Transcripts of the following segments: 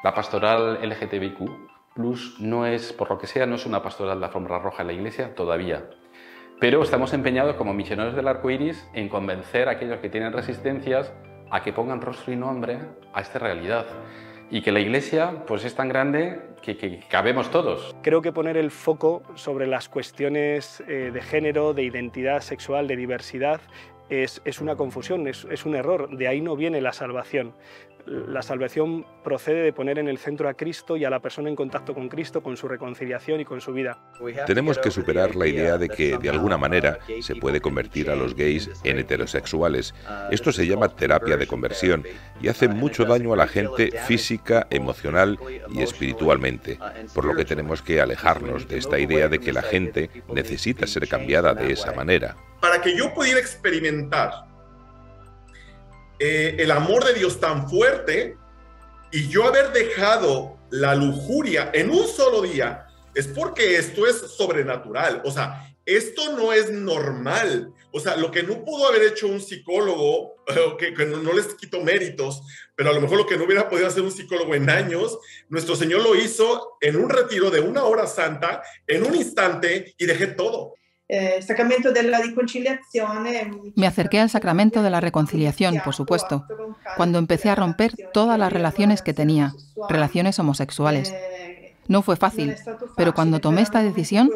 La pastoral LGTBIQ+ no es, por lo que sea, no es una pastoral de alfombra roja en la Iglesia todavía. Pero estamos empeñados como misioneros del arco iris en convencer a aquellos que tienen resistencias a que pongan rostro y nombre a esta realidad. Y que la Iglesia pues, es tan grande que cabemos todos. Creo que poner el foco sobre las cuestiones de género, de identidad sexual, de diversidad, es una confusión, es un error. De ahí no viene la salvación. La salvación procede de poner en el centro a Cristo y a la persona en contacto con Cristo, con su reconciliación y con su vida. Tenemos que superar la idea de que, de alguna manera, se puede convertir a los gays en heterosexuales. Esto se llama terapia de conversión y hace mucho daño a la gente física, emocional y espiritualmente, por lo que tenemos que alejarnos de esta idea de que la gente necesita ser cambiada de esa manera. Para que yo pudiera experimentar el amor de Dios tan fuerte y yo haber dejado la lujuria en un solo día, es porque esto es sobrenatural. O sea, esto no es normal. O sea, lo que no pudo haber hecho un psicólogo, que no les quito méritos, pero a lo mejor lo que no hubiera podido hacer un psicólogo en años, nuestro Señor lo hizo en un retiro de 1 hora santa, en un instante, y dejé todo. Me acerqué al sacramento de la reconciliación, por supuesto, cuando empecé a romper todas las relaciones que tenía, relaciones homosexuales. No fue fácil, pero cuando tomé esta decisión,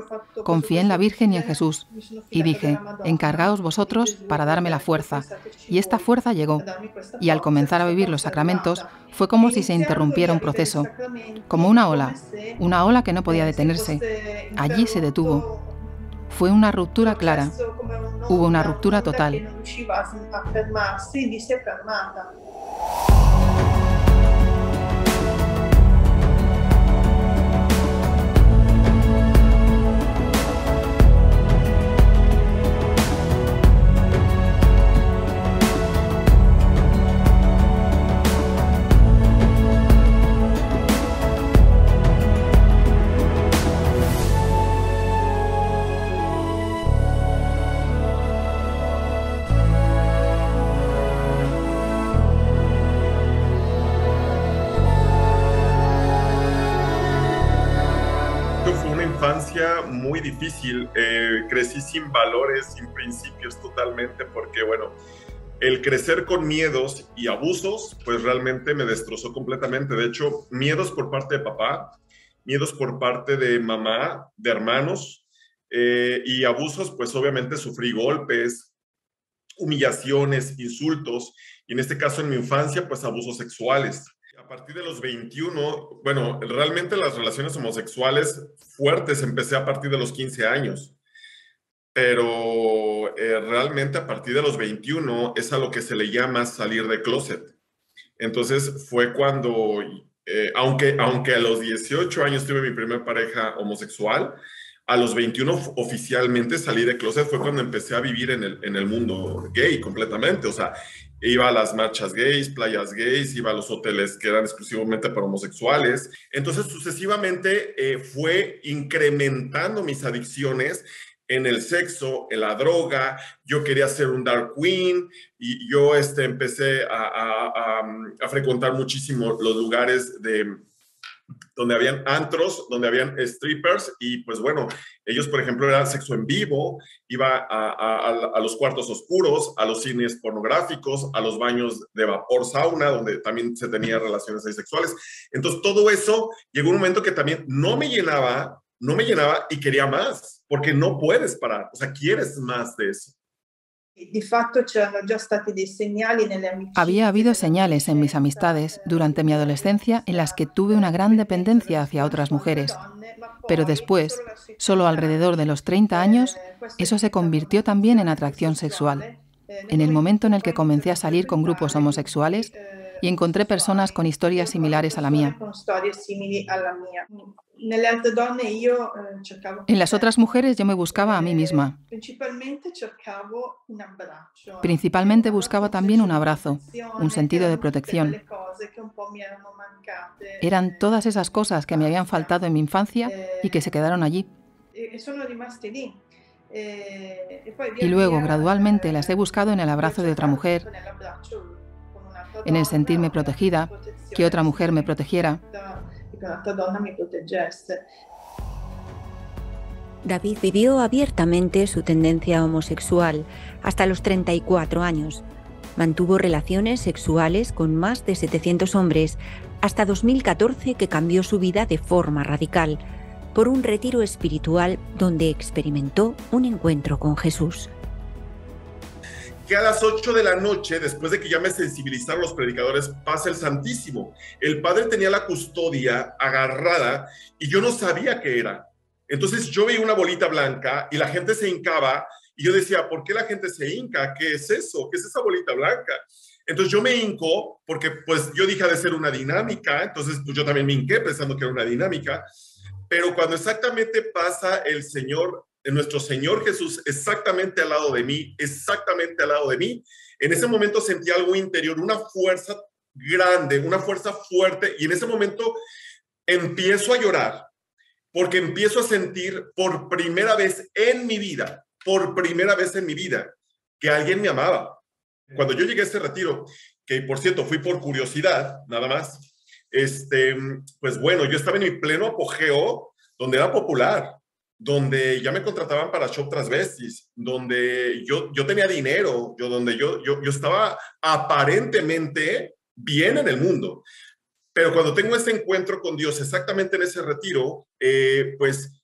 confié en la Virgen y en Jesús, y dije, encargaos vosotros para darme la fuerza. Y esta fuerza llegó, y al comenzar a vivir los sacramentos, fue como si se interrumpiera un proceso, como una ola que no podía detenerse. Allí se detuvo. Fue una ruptura clara. Hubo una ruptura total. Muy difícil, crecí sin valores, sin principios totalmente, porque bueno, el crecer con miedos y abusos, pues realmente me destrozó completamente. De hecho, miedos por parte de papá, miedos por parte de mamá, de hermanos, y abusos, pues obviamente sufrí golpes, humillaciones, insultos, y en este caso en mi infancia, pues abusos sexuales. A partir de los 21, bueno, realmente las relaciones homosexuales fuertes empecé a partir de los 15 años, pero realmente a partir de los 21 es a lo que se le llama salir de closet. Entonces fue cuando, aunque a los 18 años tuve mi primera pareja homosexual, a los 21 oficialmente salí de closet, fue cuando empecé a vivir en el mundo gay completamente. O sea, iba a las marchas gays, playas gays, iba a los hoteles que eran exclusivamente para homosexuales. Entonces, sucesivamente fue incrementando mis adicciones en el sexo, en la droga. Yo quería ser un drag queen y yo empecé a frecuentar muchísimo los lugares donde habían antros, donde habían strippers, y pues bueno, ellos por ejemplo eran sexo en vivo, iba a los cuartos oscuros, a los cines pornográficos, a los baños de vapor sauna, donde también se tenían relaciones sexuales. Entonces todo eso llegó un momento que también no me llenaba y quería más, porque no puedes parar, o sea, quieres más de eso. Había habido señales en mis amistades durante mi adolescencia en las que tuve una gran dependencia hacia otras mujeres, pero después, solo alrededor de los 30 años, eso se convirtió también en atracción sexual. En el momento en el que comencé a salir con grupos homosexuales y encontré personas con historias similares a la mía. En las otras mujeres yo me buscaba a mí misma. Principalmente buscaba también un abrazo, un sentido de protección. Eran todas esas cosas que me habían faltado en mi infancia y que se quedaron allí. Y luego, gradualmente, las he buscado en el abrazo de otra mujer, en el sentirme protegida, que otra mujer me protegiera. David vivió abiertamente su tendencia homosexual hasta los 34 años. Mantuvo relaciones sexuales con más de 700 hombres hasta 2014, que cambió su vida de forma radical por un retiro espiritual donde experimentó un encuentro con Jesús. Que a las 8 de la noche, después de que ya me sensibilizaron los predicadores, pasa el Santísimo. El padre tenía la custodia agarrada y yo no sabía qué era. Entonces yo veía una bolita blanca y la gente se hincaba y yo decía, ¿por qué la gente se hinca? ¿Qué es eso? ¿Qué es esa bolita blanca? Entonces yo me hinco porque pues yo dije de ser una dinámica, entonces pues yo también me hinqué pensando que era una dinámica, pero cuando exactamente pasa el Señor, nuestro Señor Jesús exactamente al lado de mí, en ese momento sentí algo interior, una fuerza grande, una fuerza fuerte, y en ese momento empiezo a llorar, porque empiezo a sentir por primera vez en mi vida, que alguien me amaba. Cuando yo llegué a este retiro, que por cierto fui por curiosidad, nada más, pues bueno, yo estaba en mi pleno apogeo, donde era popular, donde ya me contrataban para show transvestis, donde yo tenía dinero, donde yo estaba aparentemente bien en el mundo. Pero cuando tengo ese encuentro con Dios, exactamente en ese retiro, pues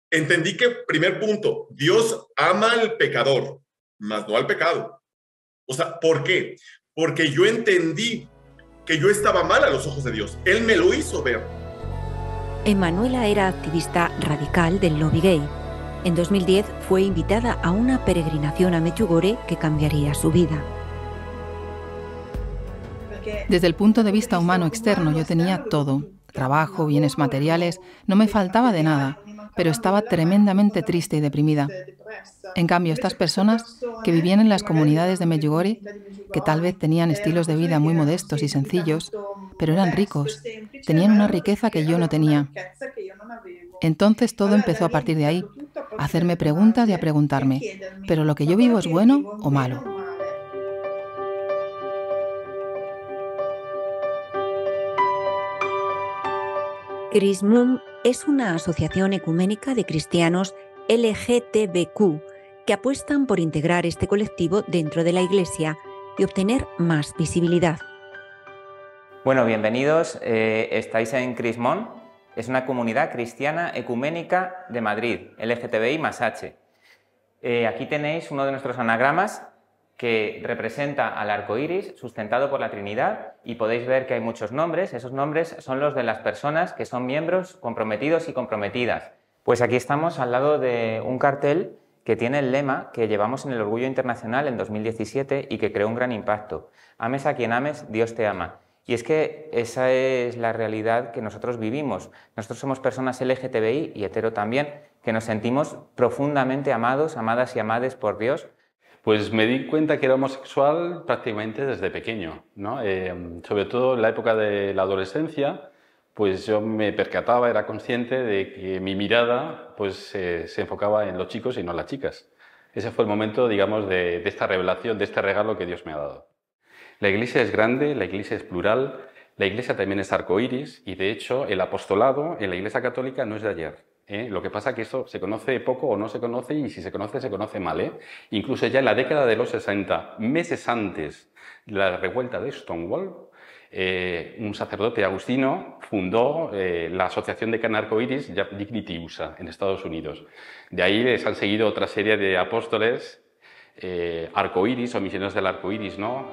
entendí que, primer punto, Dios ama al pecador, mas no al pecado. O sea, ¿por qué? Porque yo entendí que yo estaba mal a los ojos de Dios. Él me lo hizo ver. Emanuela era activista radical del lobby gay. En 2010 fue invitada a una peregrinación a Medjugorje que cambiaría su vida. Desde el punto de vista humano externo yo tenía todo. Trabajo, bienes materiales, no me faltaba de nada, pero estaba tremendamente triste y deprimida. En cambio, estas personas que vivían en las comunidades de Medjugorje, que tal vez tenían estilos de vida muy modestos y sencillos, pero eran ricos, tenían una riqueza que yo no tenía. Entonces todo empezó a partir de ahí, a hacerme preguntas y a preguntarme, ¿pero lo que yo vivo es bueno o malo? Crismum es una asociación ecuménica de cristianos LGTBQ que apuestan por integrar este colectivo dentro de la Iglesia y obtener más visibilidad. Bueno, bienvenidos. Estáis en Crismón. Es una comunidad cristiana ecuménica de Madrid, LGTBI+H. Aquí tenéis uno de nuestros anagramas que representa al arco iris sustentado por la Trinidad, y podéis ver que hay muchos nombres. Esos nombres son los de las personas que son miembros comprometidos y comprometidas. Pues aquí estamos al lado de un cartel que tiene el lema que llevamos en el Orgullo Internacional en 2017 y que creó un gran impacto. Ames a quien ames, Dios te ama. Y es que esa es la realidad que nosotros vivimos. Nosotros somos personas LGTBI y hetero también, que nos sentimos profundamente amados, amadas y amades por Dios. Pues me di cuenta que era homosexual prácticamente desde pequeño, ¿no? Sobre todo en la época de la adolescencia, pues yo me percataba, era consciente de que mi mirada pues, se enfocaba en los chicos y no en las chicas. Ese fue el momento, digamos, de esta revelación, de este regalo que Dios me ha dado. La Iglesia es grande, la Iglesia es plural, la Iglesia también es arcoíris, y de hecho el apostolado en la Iglesia Católica no es de ayer. Lo que pasa es que esto se conoce poco o no se conoce, y si se conoce mal. Incluso ya en la década de los 60, meses antes de la revuelta de Stonewall, un sacerdote agustino fundó la Asociación de Arcoíris, Dignity USA, en Estados Unidos. De ahí les han seguido otra serie de apóstoles arcoíris o misioneros del arcoíris, ¿no?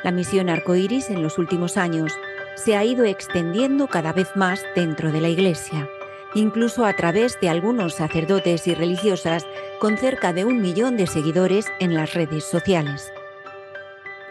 La misión arcoíris en los últimos años se ha ido extendiendo cada vez más dentro de la Iglesia, incluso a través de algunos sacerdotes y religiosas con cerca de 1 millón de seguidores en las redes sociales.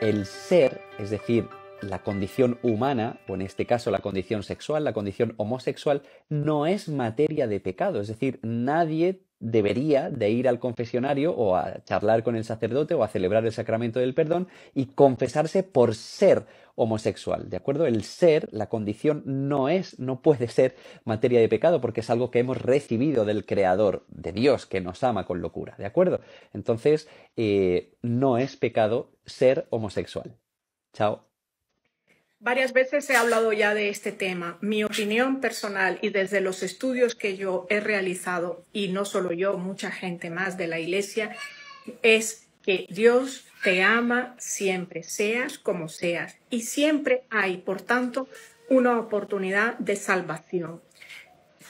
El ser, es decir, la condición humana, o en este caso la condición sexual, la condición homosexual, no es materia de pecado. Es decir, nadie debería de ir al confesionario o a charlar con el sacerdote o a celebrar el sacramento del perdón y confesarse por ser homosexual, ¿de acuerdo? El ser, la condición, no puede ser materia de pecado porque es algo que hemos recibido del Creador, de Dios, que nos ama con locura, ¿de acuerdo? Entonces, no es pecado ser homosexual. Chao. Varias veces he hablado ya de este tema. Mi opinión personal y desde los estudios que yo he realizado, y no solo yo, mucha gente más de la Iglesia, es que Dios te ama siempre, seas como seas. Y siempre hay, por tanto, una oportunidad de salvación.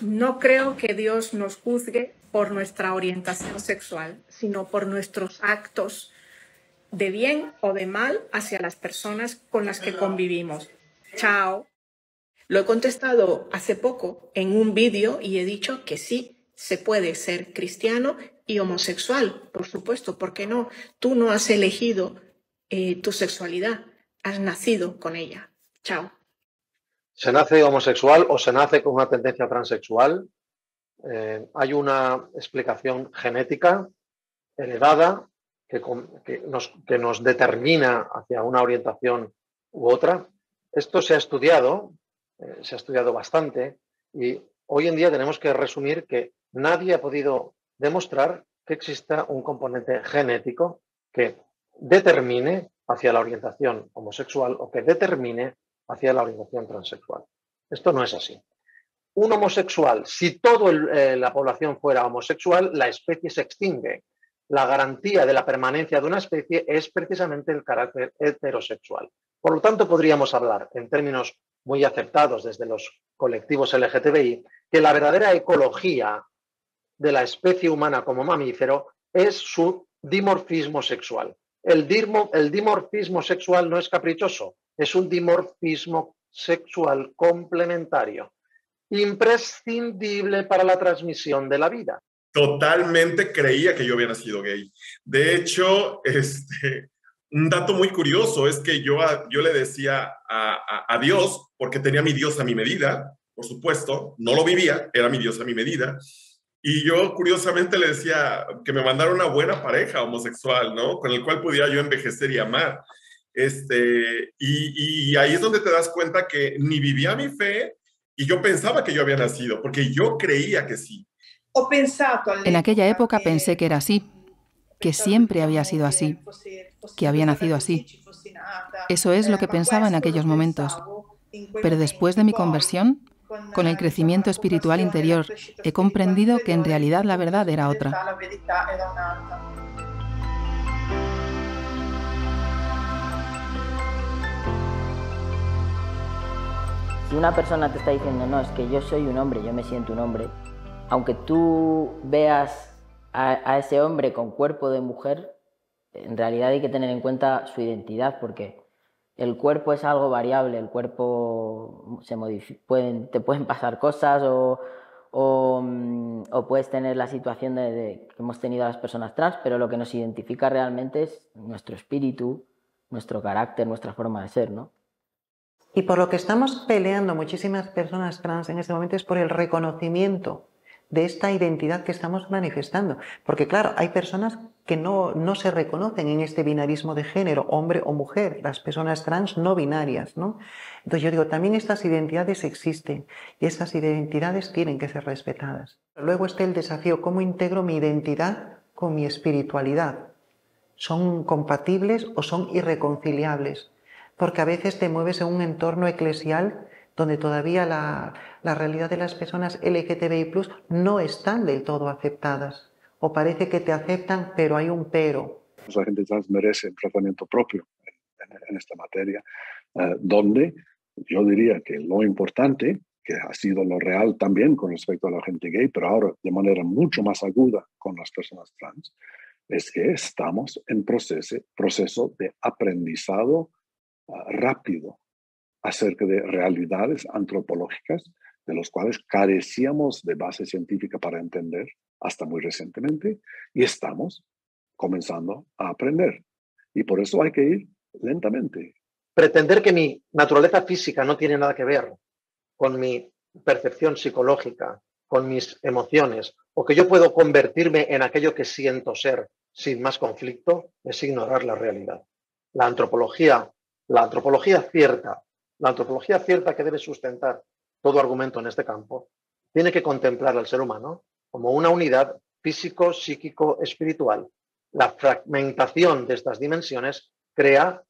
No creo que Dios nos juzgue por nuestra orientación sexual, sino por nuestros actos de bien o de mal hacia las personas con las que convivimos. Chao. Lo he contestado hace poco en un vídeo y he dicho que sí, se puede ser cristiano y homosexual, por supuesto, ¿por qué no? Tú no has elegido tu sexualidad, has nacido con ella. Chao. Se nace homosexual o se nace con una tendencia transexual. Hay una explicación genética heredada que nos determina hacia una orientación u otra. Esto se ha estudiado bastante y hoy en día tenemos que resumir que nadie ha podido demostrar que exista un componente genético que determine hacia la orientación homosexual o que determine hacia la orientación transexual. Esto no es así. Un homosexual, si toda la población fuera homosexual, la especie se extingue. La garantía de la permanencia de una especie es precisamente el carácter heterosexual. Por lo tanto, podríamos hablar, en términos muy aceptados desde los colectivos LGTBI, que la verdadera ecología de la especie humana como mamífero es su dimorfismo sexual. El dimorfismo sexual no es caprichoso, es un dimorfismo sexual complementario, imprescindible para la transmisión de la vida. Totalmente creía que yo había nacido gay. De hecho, un dato muy curioso es que yo le decía a Dios, porque tenía mi Dios a mi medida, por supuesto, no lo vivía, era mi Dios a mi medida, y yo curiosamente le decía que me mandara una buena pareja homosexual, ¿no? Con el cual pudiera yo envejecer y amar. Y ahí es donde te das cuenta que ni vivía mi fe y yo pensaba que yo había nacido, porque yo creía que sí. En aquella época pensé que era así, que siempre había sido así, que había nacido así. Eso es lo que pensaba en aquellos momentos. Pero después de mi conversión, con el crecimiento espiritual interior, he comprendido que en realidad la verdad era otra. Si una persona te está diciendo, no, es que yo soy un hombre, yo me siento un hombre, aunque tú veas a ese hombre con cuerpo de mujer, en realidad hay que tener en cuenta su identidad, porque el cuerpo es algo variable, el cuerpo se modifica, te pueden pasar cosas o puedes tener la situación que hemos tenido las personas trans, pero lo que nos identifica realmente es nuestro espíritu, nuestro carácter, nuestra forma de ser, ¿no? Y por lo que estamos peleando muchísimas personas trans en este momento es por el reconocimiento de esta identidad que estamos manifestando. Porque claro, hay personas que no se reconocen en este binarismo de género, hombre o mujer, las personas trans no binarias, ¿no? Entonces yo digo, también estas identidades existen y estas identidades tienen que ser respetadas. Luego está el desafío, ¿cómo integro mi identidad con mi espiritualidad? ¿Son compatibles o son irreconciliables? Porque a veces te mueves en un entorno eclesial donde todavía la realidad de las personas LGTBI+ no están del todo aceptadas. O parece que te aceptan, pero hay un pero. La gente trans merece un tratamiento propio en esta materia, donde yo diría que lo importante, que ha sido lo real también con respecto a la gente gay, pero ahora de manera mucho más aguda con las personas trans, es que estamos en proceso de aprendizado rápido acerca de realidades antropológicas de los cuales carecíamos de base científica para entender hasta muy recientemente, y estamos comenzando a aprender. Y por eso hay que ir lentamente. Pretender que mi naturaleza física no tiene nada que ver con mi percepción psicológica, con mis emociones, o que yo puedo convertirme en aquello que siento ser sin más conflicto, es ignorar la realidad. La antropología cierta que debe sustentar todo argumento en este campo, tiene que contemplar al ser humano como una unidad físico, psíquico, espiritual. La fragmentación de estas dimensiones crea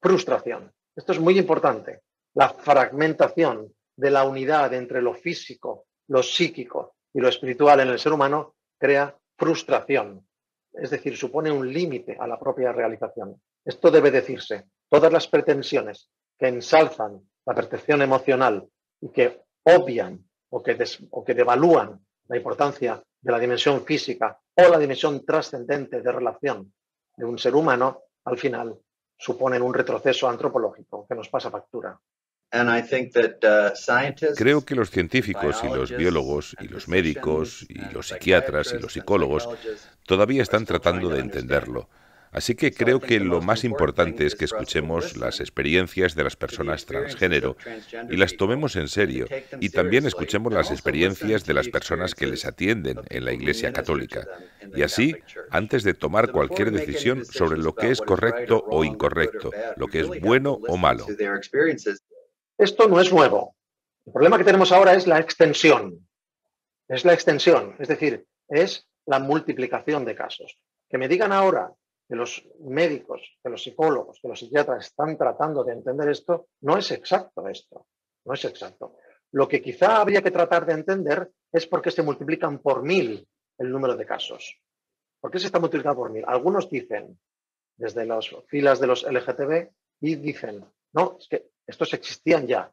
frustración. Esto es muy importante. la fragmentación de la unidad entre lo físico, lo psíquico y lo espiritual en el ser humano crea frustración, es decir, supone un límite a la propia realización. Esto debe decirse. Todas las pretensiones que ensalzan la percepción emocional y que obvian o que devalúan la importancia de la dimensión física o la dimensión trascendente de relación de un ser humano, al final suponen un retroceso antropológico que nos pasa factura. Creo que los científicos y los biólogos y los médicos y los psiquiatras y los psicólogos todavía están tratando de entenderlo. Así que creo que lo más importante es que escuchemos las experiencias de las personas transgénero y las tomemos en serio, y también escuchemos las experiencias de las personas que les atienden en la Iglesia Católica. Y así, antes de tomar cualquier decisión sobre lo que es correcto o incorrecto, lo que es bueno o malo. Esto no es nuevo. El problema que tenemos ahora es la extensión. Es la extensión, es decir, es la multiplicación de casos. Que me digan ahora que los médicos, que los psicólogos, que los psiquiatras están tratando de entender esto, no es exacto esto. No es exacto. Lo que quizá habría que tratar de entender es por qué se multiplican por 1000 el número de casos. ¿Por qué se está multiplicando por 1000? Algunos dicen, desde las filas de los LGTB, y dicen, no, es que estos existían ya,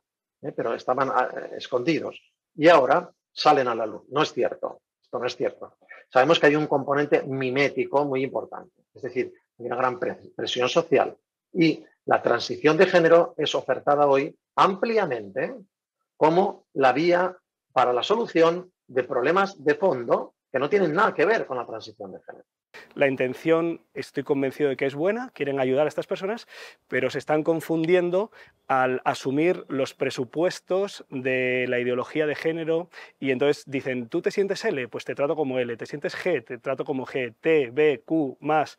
pero estaban escondidos y ahora salen a la luz. No es cierto, esto no es cierto. Sabemos que hay un componente mimético muy importante, es decir, hay una gran presión social y la transición de género es ofertada hoy ampliamente como la vía para la solución de problemas de fondo que no tienen nada que ver con la transición de género. La intención, estoy convencido de que es buena, quieren ayudar a estas personas, pero se están confundiendo al asumir los presupuestos de la ideología de género y entonces dicen, tú te sientes L, pues te trato como L, te sientes G, te trato como G, T, B, Q, más.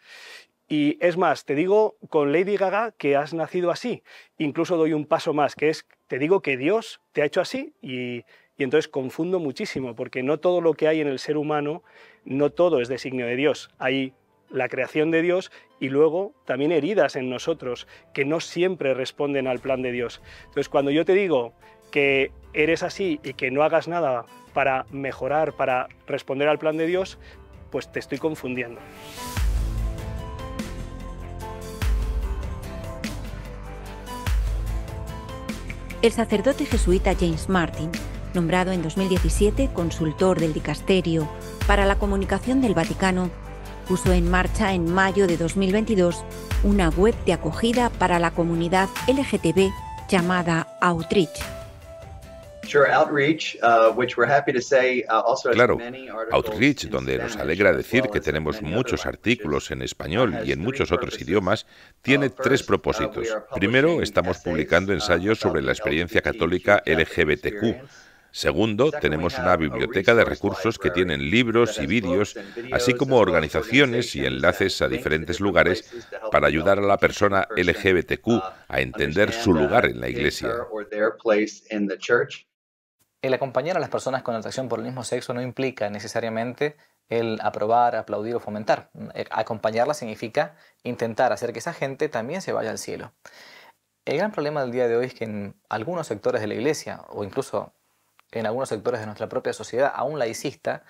Y es más, te digo con Lady Gaga que has nacido así, incluso doy un paso más, que es, te digo que Dios te ha hecho así y entonces confundo muchísimo, porque no todo lo que hay en el ser humano, no todo es designio de Dios. Hay la creación de Dios y luego también heridas en nosotros que no siempre responden al plan de Dios. Entonces, cuando yo te digo que eres así y que no hagas nada para mejorar, para responder al plan de Dios, pues te estoy confundiendo. El sacerdote jesuita James Martin, nombrado en 2017 consultor del Dicasterio para la Comunicación del Vaticano, puso en marcha en mayo de 2022 una web de acogida para la comunidad LGTB llamada Outreach. Claro, Outreach, donde nos alegra decir que tenemos muchos artículos en español y en muchos otros idiomas, tiene 3 propósitos. Primero, estamos publicando ensayos sobre la experiencia católica LGBTQ. Segundo, tenemos una biblioteca de recursos que tienen libros y vídeos, así como organizaciones y enlaces a diferentes lugares para ayudar a la persona LGBTQ a entender su lugar en la Iglesia. El acompañar a las personas con atracción por el mismo sexo no implica necesariamente el aprobar, aplaudir o fomentar. Acompañarla significa intentar hacer que esa gente también se vaya al cielo. El gran problema del día de hoy es que en algunos sectores de la Iglesia, o incluso en algunos sectores de nuestra propia sociedad, aún laicista,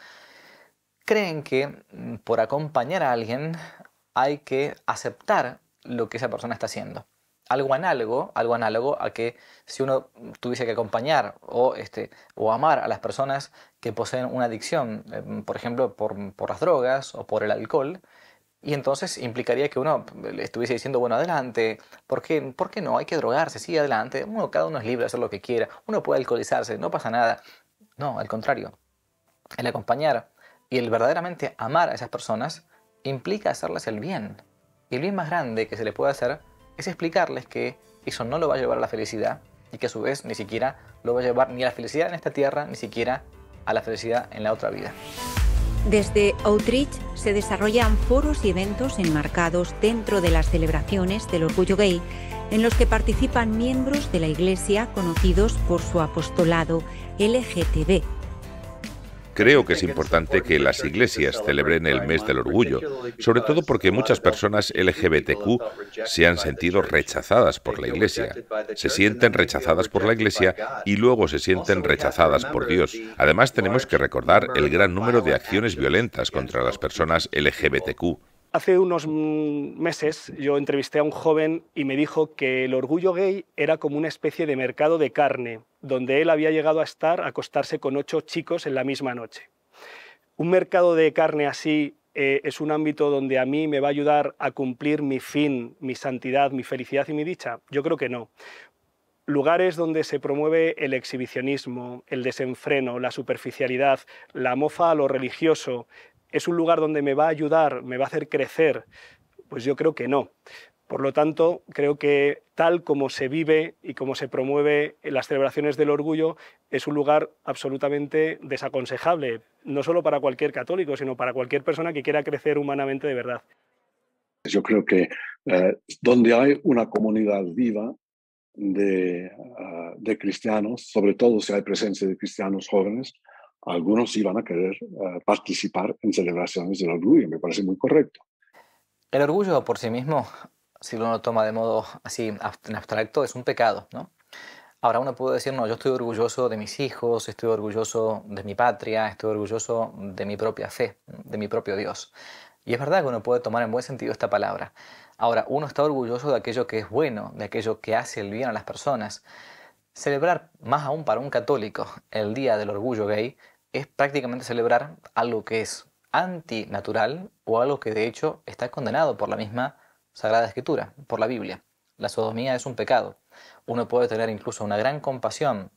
creen que por acompañar a alguien hay que aceptar lo que esa persona está haciendo. Algo análogo a que si uno tuviese que acompañar o amar a las personas que poseen una adicción, por ejemplo, por las drogas o por el alcohol, y entonces implicaría que uno le estuviese diciendo, bueno, adelante, ¿por qué no? Hay que drogarse, sí, adelante. Cada uno es libre de hacer lo que quiera, uno puede alcoholizarse, no pasa nada. No, al contrario. El acompañar y el verdaderamente amar a esas personas implica hacerles el bien. Y el bien más grande que se le puede hacer es explicarles que eso no lo va a llevar a la felicidad y que a su vez ni siquiera lo va a llevar ni a la felicidad en esta tierra, ni siquiera a la felicidad en la otra vida. Desde Outreach se desarrollan foros y eventos enmarcados dentro de las celebraciones del orgullo gay, en los que participan miembros de la Iglesia conocidos por su apostolado LGTB. Creo que es importante que las iglesias celebren el mes del orgullo, sobre todo porque muchas personas LGBTQ se han sentido rechazadas por la iglesia. Se sienten rechazadas por la iglesia y luego se sienten rechazadas por Dios. Además, tenemos que recordar el gran número de acciones violentas contra las personas LGBTQ. Hace unos meses yo entrevisté a un joven y me dijo que el orgullo gay era como una especie de mercado de carne, donde él había llegado a acostarse con 8 chicos en la misma noche. Un mercado de carne así es un ámbito donde a mí me va a ayudar a cumplir mi fin, mi santidad, mi felicidad y mi dicha. Yo creo que no. Lugares donde se promueve el exhibicionismo, el desenfreno, la superficialidad, la mofa a lo religioso, ¿es un lugar donde me va a ayudar, me va a hacer crecer? Pues yo creo que no. Por lo tanto, creo que tal como se vive y como se promueve en las celebraciones del orgullo, es un lugar absolutamente desaconsejable, no solo para cualquier católico, sino para cualquier persona que quiera crecer humanamente de verdad. Yo creo que donde hay una comunidad viva de cristianos, sobre todo si hay presencia de cristianos jóvenes, algunos sí van a querer participar en celebraciones del orgullo. Me parece muy correcto. El orgullo por sí mismo, si uno lo toma de modo así en abstracto, es un pecado, ¿no? Ahora uno puede decir, no, yo estoy orgulloso de mis hijos, estoy orgulloso de mi patria, estoy orgulloso de mi propia fe, de mi propio Dios. Y es verdad que uno puede tomar en buen sentido esta palabra. Ahora, uno está orgulloso de aquello que es bueno, de aquello que hace el bien a las personas. Celebrar, más aún para un católico, el Día del Orgullo Gay, es prácticamente celebrar algo que es antinatural o algo que de hecho está condenado por la misma Sagrada Escritura, por la Biblia. La sodomía es un pecado. Uno puede tener incluso una gran compasión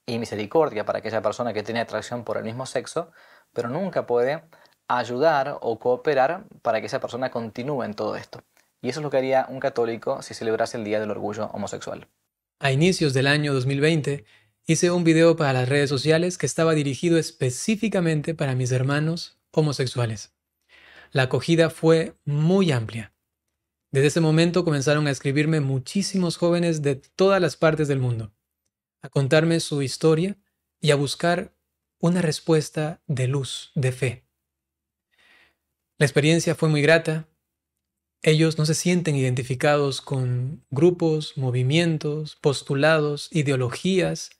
y misericordia para aquella persona que tiene atracción por el mismo sexo, pero nunca puede ayudar o cooperar para que esa persona continúe en todo esto. Y eso es lo que haría un católico si celebrase el Día del Orgullo Homosexual. A inicios del año 2020, hice un video para las redes sociales que estaba dirigido específicamente para mis hermanos homosexuales. La acogida fue muy amplia. Desde ese momento comenzaron a escribirme muchísimos jóvenes de todas las partes del mundo, a contarme su historia y a buscar una respuesta de luz, de fe. La experiencia fue muy grata. Ellos no se sienten identificados con grupos, movimientos, postulados, ideologías,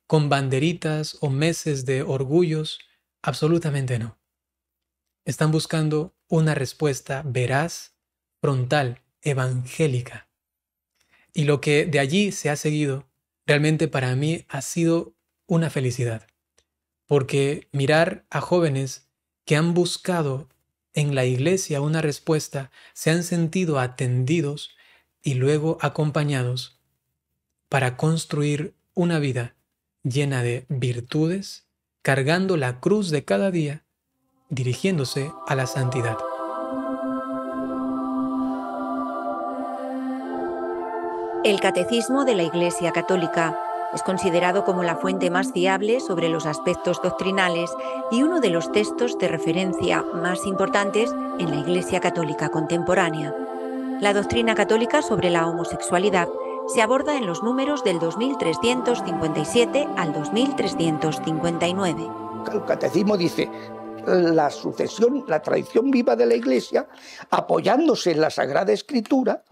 con banderitas o meses de orgullos. Absolutamente no. Están buscando una respuesta veraz, frontal, evangélica. Y lo que de allí se ha seguido, realmente para mí ha sido una felicidad. Porque mirar a jóvenes que han buscado en la iglesia una respuesta, se han sentido atendidos y luego acompañados para construir una vida llena de virtudes, cargando la cruz de cada día, dirigiéndose a la santidad. El Catecismo de la Iglesia Católica es considerado como la fuente más fiable sobre los aspectos doctrinales y uno de los textos de referencia más importantes en la Iglesia Católica contemporánea. La doctrina católica sobre la homosexualidad se aborda en los números del 2357 al 2359. El Catecismo dice: la sucesión, la tradición viva de la Iglesia, apoyándose en la Sagrada Escritura,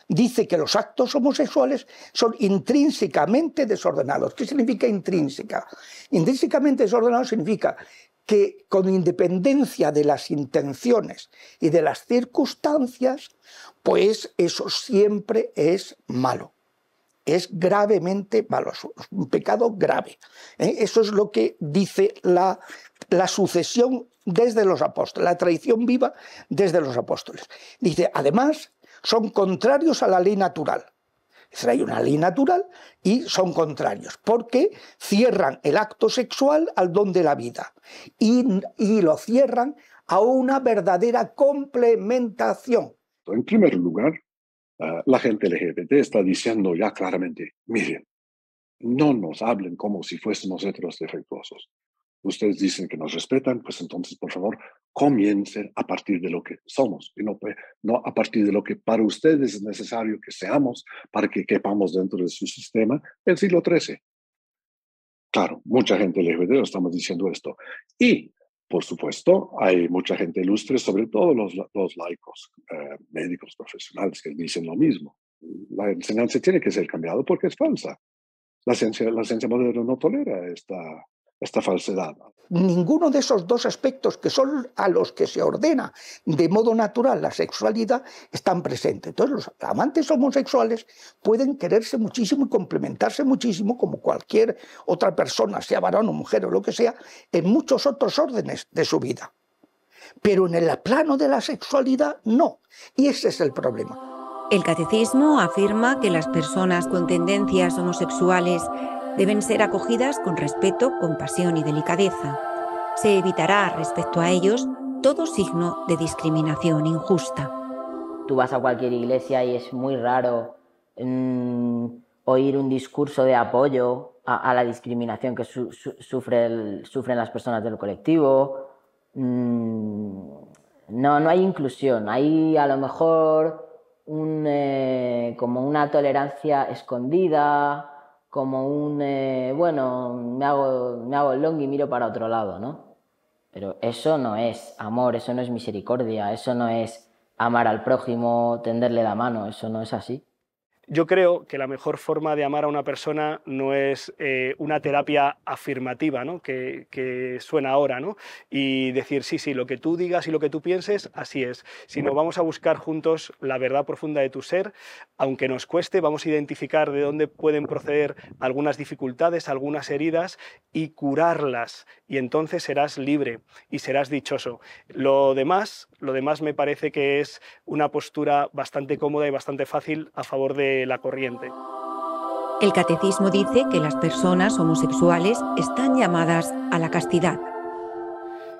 dice que los actos homosexuales son intrínsecamente desordenados. ¿Qué significa intrínseca? Intrínsecamente desordenado significa que con independencia de las intenciones y de las circunstancias, pues eso siempre es malo. Es gravemente malo, es un pecado grave. Eso es lo que dice la sucesión desde los apóstoles, la tradición viva desde los apóstoles. Dice, además, son contrarios a la ley natural. Es decir, hay una ley natural y son contrarios, porque cierran el acto sexual al don de la vida y lo cierran a una verdadera complementación. En primer lugar, la gente LGBT está diciendo ya claramente, miren, no nos hablen como si fuésemos heteros defectuosos. Ustedes dicen que nos respetan, pues entonces, por favor, comiencen a partir de lo que somos y no a partir de lo que para ustedes es necesario que seamos para que quepamos dentro de su sistema del siglo XIII. Claro, mucha gente LGBT estamos diciendo esto. Y, por supuesto, hay mucha gente ilustre, sobre todo los laicos, médicos profesionales, que dicen lo mismo. La enseñanza tiene que ser cambiada porque es falsa. La ciencia moderna no tolera esta falsedad. Ninguno de esos dos aspectos que son a los que se ordena de modo natural la sexualidad están presentes. Entonces los amantes homosexuales pueden quererse muchísimo y complementarse muchísimo como cualquier otra persona, sea varón o mujer o lo que sea, en muchos otros órdenes de su vida. Pero en el plano de la sexualidad no. Y ese es el problema. El catecismo afirma que las personas con tendencias homosexuales deben ser acogidas con respeto, compasión y delicadeza. Se evitará respecto a ellos todo signo de discriminación injusta. Tú vas a cualquier iglesia y es muy raro oír un discurso de apoyo a la discriminación que sufren las personas del colectivo. No hay inclusión. Hay a lo mejor como una tolerancia escondida, como bueno, me hago el long y miro para otro lado, ¿no? Pero eso no es amor, eso no es misericordia, eso no es amar al prójimo, tenderle la mano, eso no es así. Yo creo que la mejor forma de amar a una persona no es una terapia afirmativa, ¿no? que suena ahora, ¿no? Y decir, sí, lo que tú digas y lo que tú pienses, así es. Sino vamos a buscar juntos la verdad profunda de tu ser, aunque nos cueste, vamos a identificar de dónde pueden proceder algunas dificultades, algunas heridas y curarlas. Y entonces serás libre y serás dichoso. Lo demás me parece que es una postura bastante cómoda y bastante fácil a favor de la corriente. El catecismo dice que las personas homosexuales están llamadas a la castidad.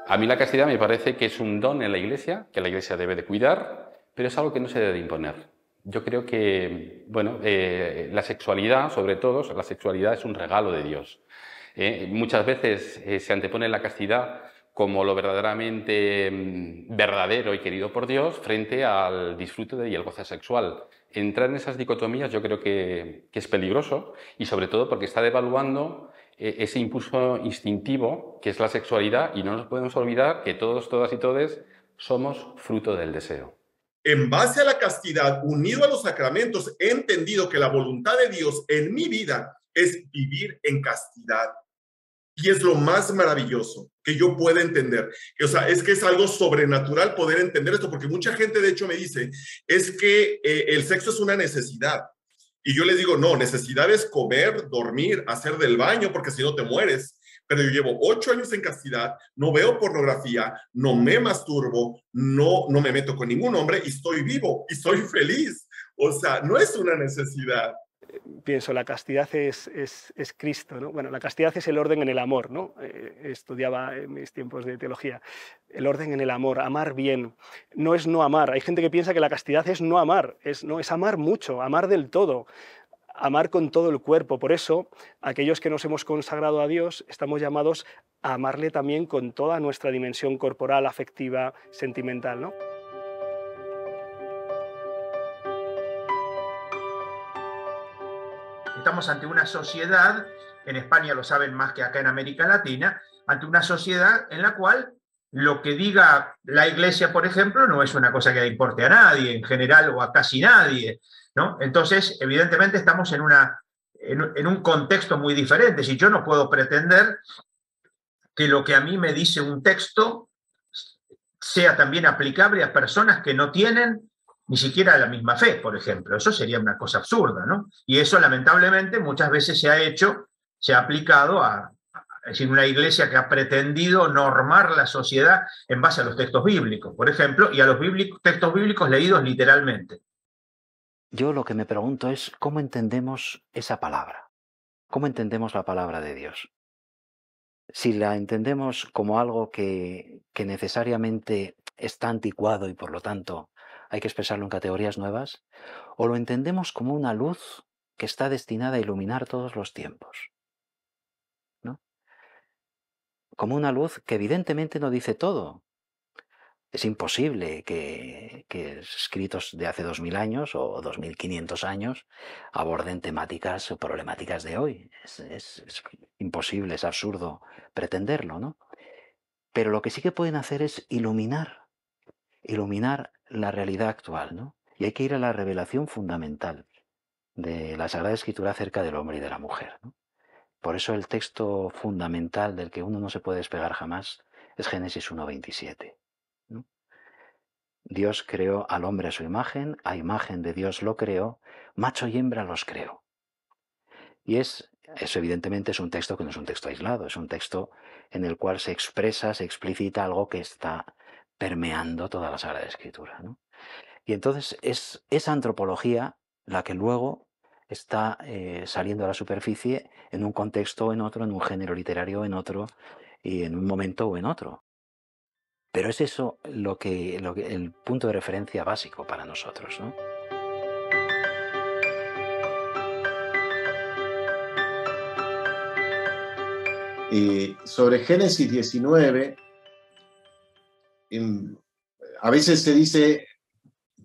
A mí la castidad me parece que es un don en la Iglesia, que la Iglesia debe de cuidar, pero es algo que no se debe de imponer. Yo creo que, bueno, la sexualidad, sobre todo, la sexualidad es un regalo de Dios. Muchas veces se antepone la castidad como lo verdaderamente verdadero y querido por Dios frente al disfrute y el goce sexual. Entrar en esas dicotomías yo creo que es peligroso y sobre todo porque está devaluando ese impulso instintivo que es la sexualidad y no nos podemos olvidar que todos, todas y todes somos fruto del deseo. En base a la castidad, unido a los sacramentos, he entendido que la voluntad de Dios en mi vida es vivir en castidad. Y es lo más maravilloso que yo pueda entender. O sea, es que es algo sobrenatural poder entender esto, porque mucha gente de hecho me dice, es que el sexo es una necesidad. Y yo les digo, no, necesidad es comer, dormir, hacer del baño, porque si no te mueres. Pero yo llevo 8 años en castidad, no veo pornografía, no me masturbo, no me meto con ningún hombre y estoy vivo y soy feliz. O sea, no es una necesidad. Pienso, la castidad es Cristo, ¿no? Bueno, la castidad es el orden en el amor, ¿no? Estudiaba en mis tiempos de teología. El orden en el amor, amar bien. No es no amar. Hay gente que piensa que la castidad es no amar. Es amar mucho, amar del todo, amar con todo el cuerpo. Por eso, aquellos que nos hemos consagrado a Dios, estamos llamados a amarle también con toda nuestra dimensión corporal, afectiva, sentimental, ¿no? Estamos ante una sociedad, en España lo saben más que acá en América Latina, ante una sociedad en la cual lo que diga la Iglesia, por ejemplo, no es una cosa que le importe a nadie, en general, o a casi nadie, ¿no? Entonces, evidentemente estamos en un contexto muy diferente. Si yo no puedo pretender que lo que a mí me dice un texto sea también aplicable a personas que no tienen ni siquiera la misma fe, por ejemplo. Eso sería una cosa absurda, ¿no? Y eso, lamentablemente, muchas veces se ha aplicado es decir, una iglesia que ha pretendido normar la sociedad en base a los textos bíblicos, por ejemplo, y a los textos bíblicos leídos literalmente. Yo lo que me pregunto es cómo entendemos esa palabra, cómo entendemos la palabra de Dios. Si la entendemos como algo que necesariamente está anticuado y por lo tanto hay que expresarlo en categorías nuevas, o lo entendemos como una luz que está destinada a iluminar todos los tiempos, ¿no? Como una luz que evidentemente no dice todo, Es imposible que escritos de hace 2000 años o 2500 años aborden temáticas o problemáticas de hoy. Es imposible, es absurdo pretenderlo, ¿no? Pero lo que sí que pueden hacer es iluminar la realidad actual, ¿no? Y hay que ir a la revelación fundamental de la Sagrada Escritura acerca del hombre y de la mujer, ¿no? Por eso el texto fundamental del que uno no se puede despegar jamás es Génesis 1:27. Dios creó al hombre a su imagen de Dios lo creó, macho y hembra los creó. Y eso evidentemente es un texto que no es un texto aislado, es un texto en el cual se expresa, se explicita algo que está permeando toda la Sagrada Escritura, ¿no? Y entonces es esa antropología la que luego está saliendo a la superficie en un contexto o en otro, en un género literario o en otro, y en un momento o en otro. Pero es eso el punto de referencia básico para nosotros, ¿no? Sobre Génesis 19, a veces se dice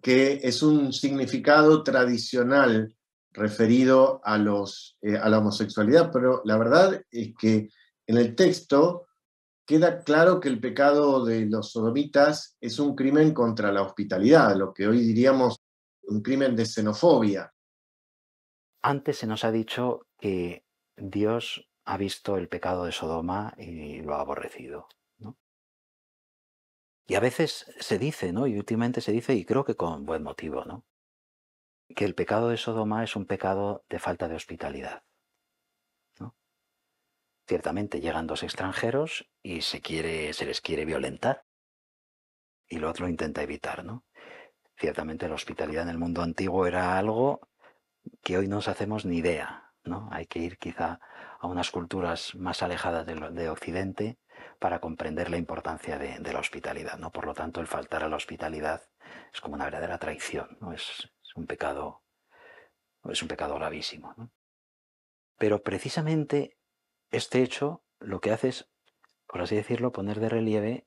que es un significado tradicional referido a la homosexualidad, pero la verdad es que en el texto queda claro que el pecado de los sodomitas es un crimen contra la hospitalidad, lo que hoy diríamos un crimen de xenofobia. Antes se nos ha dicho que Dios ha visto el pecado de Sodoma y lo ha aborrecido, ¿no? Y a veces se dice, ¿no? Y últimamente se dice, y creo que con buen motivo, ¿no?, que el pecado de Sodoma es un pecado de falta de hospitalidad, ¿no? Ciertamente llegan dos extranjeros y se les quiere violentar, y Lot lo intenta evitar, ¿no? Ciertamente la hospitalidad en el mundo antiguo era algo que hoy no nos hacemos ni idea, ¿no? Hay que ir quizá a unas culturas más alejadas de Occidente para comprender la importancia de la hospitalidad, ¿no? Por lo tanto, el faltar a la hospitalidad es como una verdadera traición, ¿no? Es un pecado gravísimo, ¿no? Pero precisamente este hecho lo que hace es, por así decirlo, poner de relieve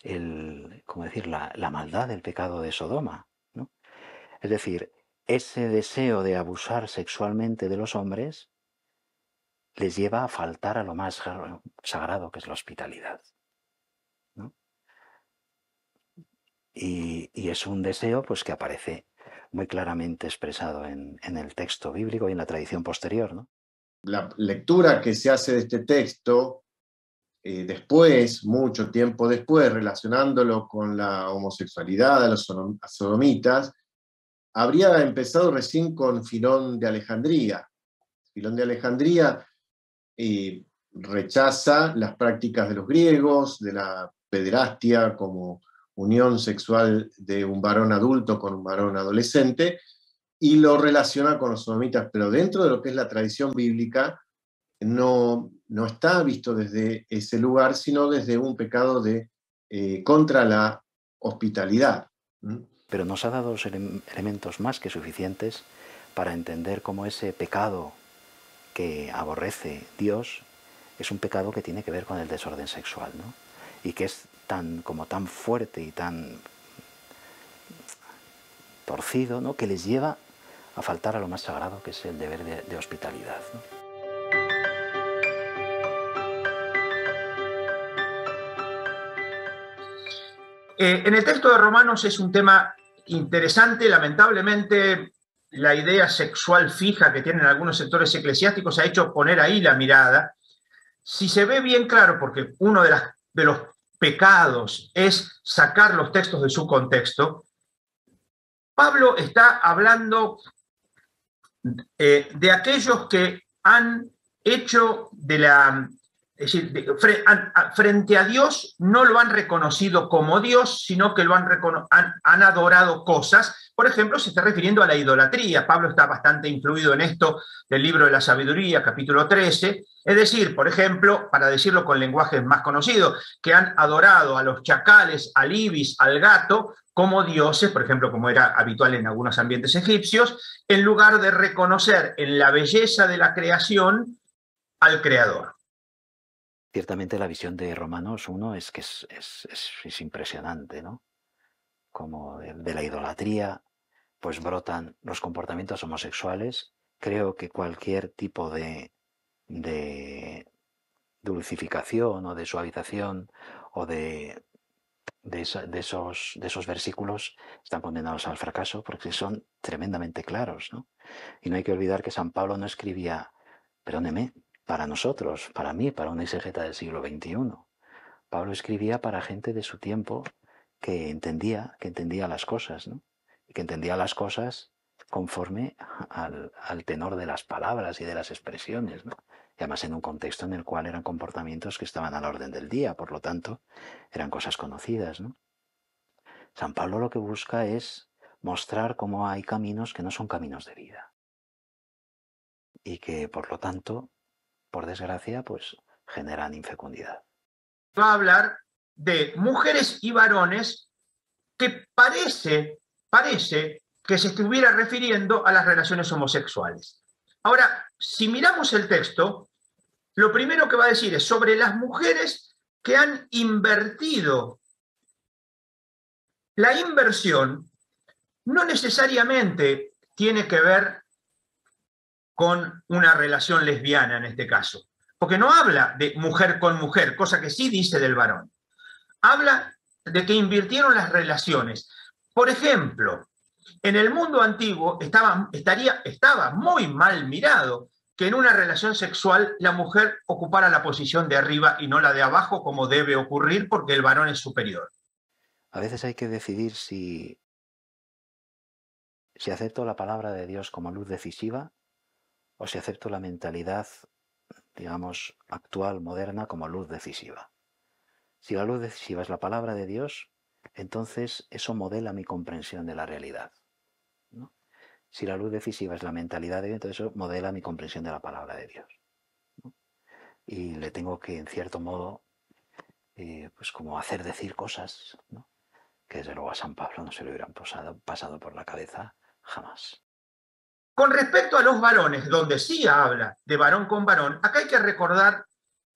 la maldad del pecado de Sodoma, ¿no? Es decir, ese deseo de abusar sexualmente de los hombres les lleva a faltar a lo más sagrado, que es la hospitalidad, ¿no? Y es un deseo, pues, que aparece muy claramente expresado en el texto bíblico y en la tradición posterior, ¿no? La lectura que se hace de este texto, después, mucho tiempo después, relacionándolo con la homosexualidad de los sodomitas, habría empezado recién con Filón de Alejandría. Filón de Alejandría rechaza las prácticas de los griegos, de la pederastia como unión sexual de un varón adulto con un varón adolescente, y lo relaciona con los sodomitas, pero dentro de lo que es la tradición bíblica no está visto desde ese lugar, sino desde un pecado contra la hospitalidad. Pero nos ha dado elementos más que suficientes para entender cómo ese pecado que aborrece Dios es un pecado que tiene que ver con el desorden sexual, ¿no? Y que es tan fuerte y tan torcido, ¿no?, que les lleva a faltar a lo más sagrado, que es el deber de hospitalidad, ¿no? En el texto de Romanos es un tema interesante. Lamentablemente, la idea sexual fija que tienen algunos sectores eclesiásticos ha hecho poner ahí la mirada. Si se ve bien claro, porque uno de los pecados es sacar los textos de su contexto, Pablo está hablando de aquellos que han hecho es decir, frente a Dios no lo han reconocido como Dios, sino que han adorado cosas. Por ejemplo, se está refiriendo a la idolatría. Pablo está bastante influido en esto del libro de la sabiduría, capítulo 13. Es decir, por ejemplo, para decirlo con lenguaje más conocido, que han adorado a los chacales, al ibis, al gato, como dioses, por ejemplo, como era habitual en algunos ambientes egipcios, en lugar de reconocer en la belleza de la creación al Creador. Ciertamente la visión de Romanos 1 es que es impresionante, ¿no? Como de la idolatría, pues brotan los comportamientos homosexuales. Creo que cualquier tipo de dulcificación o de suavización o de esos versículos están condenados al fracaso porque son tremendamente claros, ¿no? Y no hay que olvidar que San Pablo no escribía, perdóneme, para nosotros, para mí, para un exégeta del siglo XXI. Pablo escribía para gente de su tiempo que entendía las cosas, ¿no? Y que entendía las cosas conforme al tenor de las palabras y de las expresiones, ¿no? Y además en un contexto en el cual eran comportamientos que estaban a la orden del día, por lo tanto, eran cosas conocidas, ¿no? San Pablo lo que busca es mostrar cómo hay caminos que no son caminos de vida. Y que, por lo tanto, por desgracia, pues generan infecundidad. Va a hablar de mujeres y varones que parece que se estuviera refiriendo a las relaciones homosexuales. Ahora, si miramos el texto, lo primero que va a decir es sobre las mujeres que han invertido. La inversión no necesariamente tiene que ver con una relación lesbiana en este caso, porque no habla de mujer con mujer, cosa que sí dice del varón. Habla de que invirtieron las relaciones. Por ejemplo, en el mundo antiguo estaba muy mal mirado que en una relación sexual la mujer ocupara la posición de arriba y no la de abajo, como debe ocurrir porque el varón es superior. A veces hay que decidir si acepto la palabra de Dios como luz decisiva o si acepto la mentalidad, digamos, actual, moderna, como luz decisiva. Si la luz decisiva es la palabra de Dios, entonces eso modela mi comprensión de la realidad, ¿no? Si la luz decisiva es la mentalidad de Dios, entonces eso modela mi comprensión de la palabra de Dios, ¿no? Y le tengo que, en cierto modo, pues como hacer decir cosas, ¿no? Que desde luego a San Pablo no se le hubieran pasado por la cabeza jamás. Con respecto a los varones, donde sí habla de varón con varón, acá hay que recordar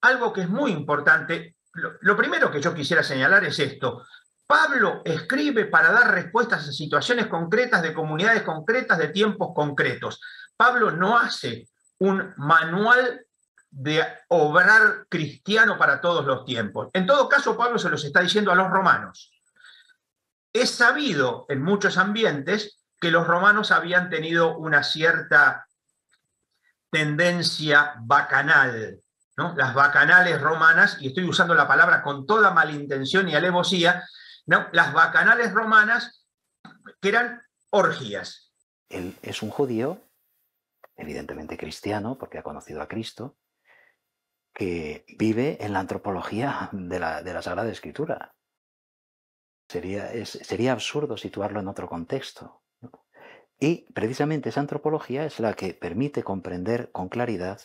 algo que es muy importante. Lo primero que yo quisiera señalar es esto. Pablo escribe para dar respuestas a situaciones concretas, de comunidades concretas, de tiempos concretos. Pablo no hace un manual de obrar cristiano para todos los tiempos. En todo caso, Pablo se los está diciendo a los romanos. Es sabido en muchos ambientes que los romanos habían tenido una cierta tendencia bacanal, ¿no? Las bacanales romanas, y estoy usando la palabra con toda malintención y alevosía, ¿no? Las bacanales romanas que eran orgías. Él es un judío, evidentemente cristiano, porque ha conocido a Cristo, que vive en la antropología de la Sagrada Escritura. Sería absurdo situarlo en otro contexto, ¿no? Y precisamente esa antropología es la que permite comprender con claridad